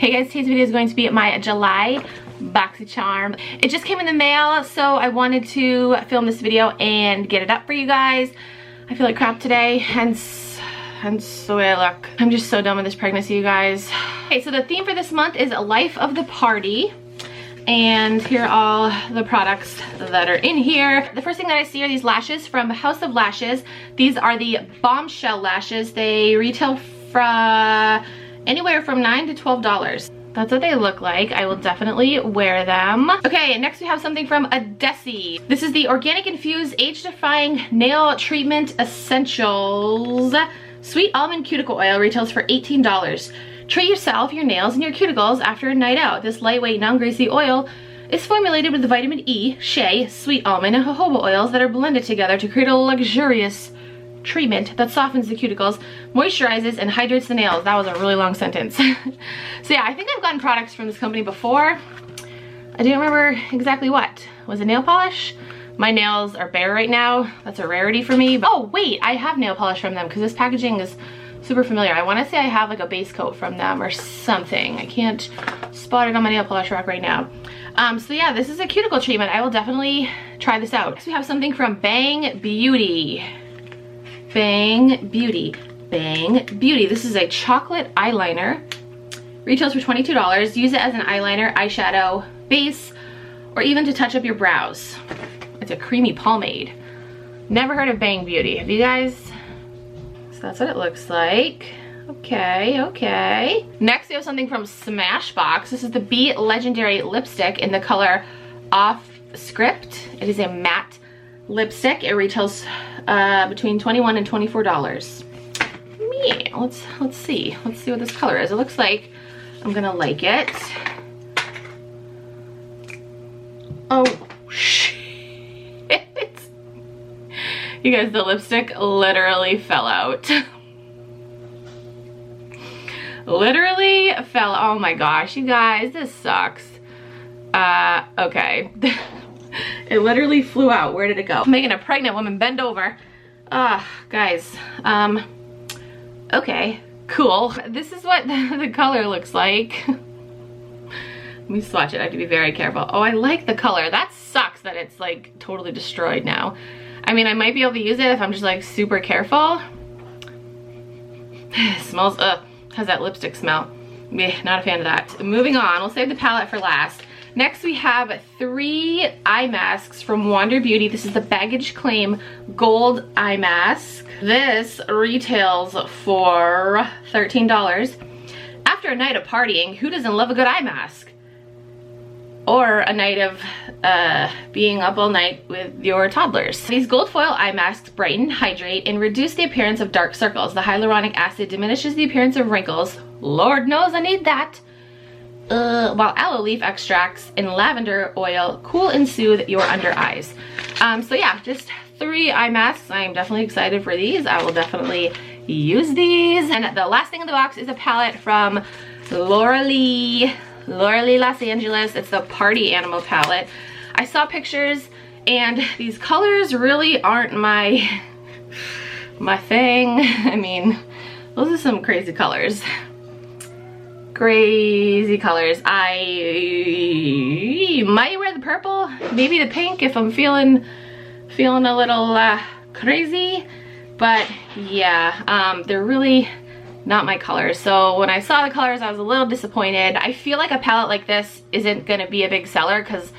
Hey guys, today's video is going to be my July Boxycharm. It just came in the mail, so I wanted to film this video and get it up for you guys. I feel like crap today, hence the way I look. I'm just so done with this pregnancy, you guys. Okay, so the theme for this month is Life of the Party. And here are all the products that are in here. The first thing that I see are these lashes from House of Lashes. These are the bombshell lashes. They retail from anywhere from $9 to $12. That's what they look like. I will definitely wear them. Okay, next we have something from Adesi. This is the Organic Infused Age-Defying Nail Treatment Essentials. Sweet Almond Cuticle Oil retails for $18. Treat yourself, your nails, and your cuticles after a night out. This lightweight, non-greasy oil is formulated with vitamin E, shea, sweet almond, and jojoba oils that are blended together to create a luxurious treatment that softens the cuticles, moisturizes, and hydrates the nails. That was a really long sentence. So yeah, I think I've gotten products from this company before. I don't remember exactly what. Was it nail polish? My nails are bare right now. That's a rarity for me. But, oh wait, I have nail polish from them because this packaging is super familiar. I want to say I have like a base coat from them or something. I can't spot it on my nail polish rack right now. So yeah, this is a cuticle treatment. I will definitely try this out. Next we have something from Bang Beauty. Bang Beauty. Bang Beauty. This is a chocolate eyeliner. Retails for $22. Use it as an eyeliner, eyeshadow, base, or even to touch up your brows. It's a creamy pomade. Never heard of Bang Beauty. Have you guys? So that's what it looks like. Okay, okay. Next we have something from Smashbox. This is the Be Legendary lipstick in the color Off Script. It is a matte lipstick. It retails between $21 and $24. Yeah, let's see. Let's see what this color is. It looks like I'm gonna like it. Oh shit. You guys, the lipstick literally fell out. Literally fell. Oh my gosh, you guys, this sucks. Okay. It literally flew out. Where did it go? I'm making a pregnant woman bend over. Guys. Okay, cool. This is what the color looks like. Let me swatch it. I have to be very careful. Oh, I like the color. That sucks that it's like totally destroyed now. I mean, I might be able to use it if I'm just like super careful. It smells, has that lipstick smell. Not a fan of that. Moving on, we'll save the palette for last. Next we have 3 eye masks from Wander Beauty. This is the Baggage Claim Gold Eye Mask. This retails for $13. After a night of partying, who doesn't love a good eye mask? Or a night of being up all night with your toddlers. These gold foil eye masks brighten, hydrate, and reduce the appearance of dark circles. The hyaluronic acid diminishes the appearance of wrinkles. Lord knows I need that. While aloe leaf extracts and lavender oil cool and soothe your under eyes. So yeah, just 3 eye masks. I am definitely excited for these. I will definitely use these. And the last thing in the box is a palette from Laura Lee Los Angeles. It's the Party Animal palette. I saw pictures and these colors really aren't my thing. I mean, those are some crazy colors. Crazy colors. I might wear the purple, maybe the pink if I'm feeling a little crazy, but yeah, they're really not my colors. So when I saw the colors, I was a little disappointed. I feel like a palette like this isn't gonna be a big seller because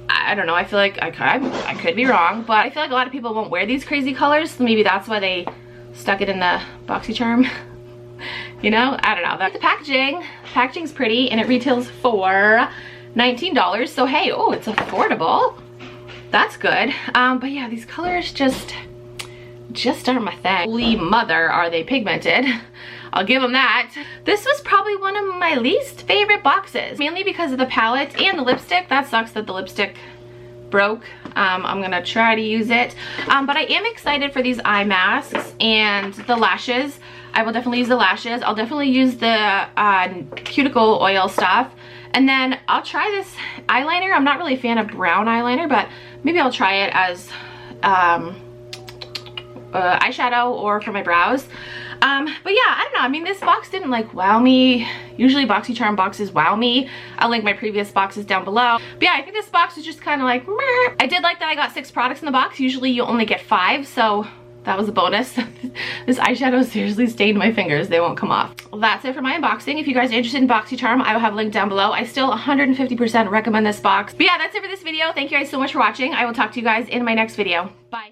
I don't know, I feel like I could be wrong, but I feel like a lot of people won't wear these crazy colors, so maybe that's why they stuck it in the Boxycharm. You know, I don't know. The packaging's pretty and it retails for $19. So hey, oh, it's affordable. That's good. But yeah, these colors just aren't my thing. Holy mother, are they pigmented. I'll give them that. This was probably one of my least favorite boxes, mainly because of the palette and the lipstick. That sucks that the lipstick broke. I'm gonna try to use it. But I am excited for these eye masks and the lashes. I will definitely use the lashes. I'll definitely use the cuticle oil stuff. And then I'll try this eyeliner. I'm not really a fan of brown eyeliner, but maybe I'll try it as eyeshadow or for my brows. But yeah, I don't know. I mean, this box didn't like wow me. Usually Boxycharm boxes wow me. I'll link my previous boxes down below. But yeah, I think this box was just kind of like, meh. I did like that I got 6 products in the box. Usually you only get 5, so that was a bonus. This eyeshadow seriously stained my fingers. They won't come off. Well, that's it for my unboxing. If you guys are interested in Boxycharm, I will have a link down below. I still 150% recommend this box. But yeah, that's it for this video. Thank you guys so much for watching. I will talk to you guys in my next video. Bye.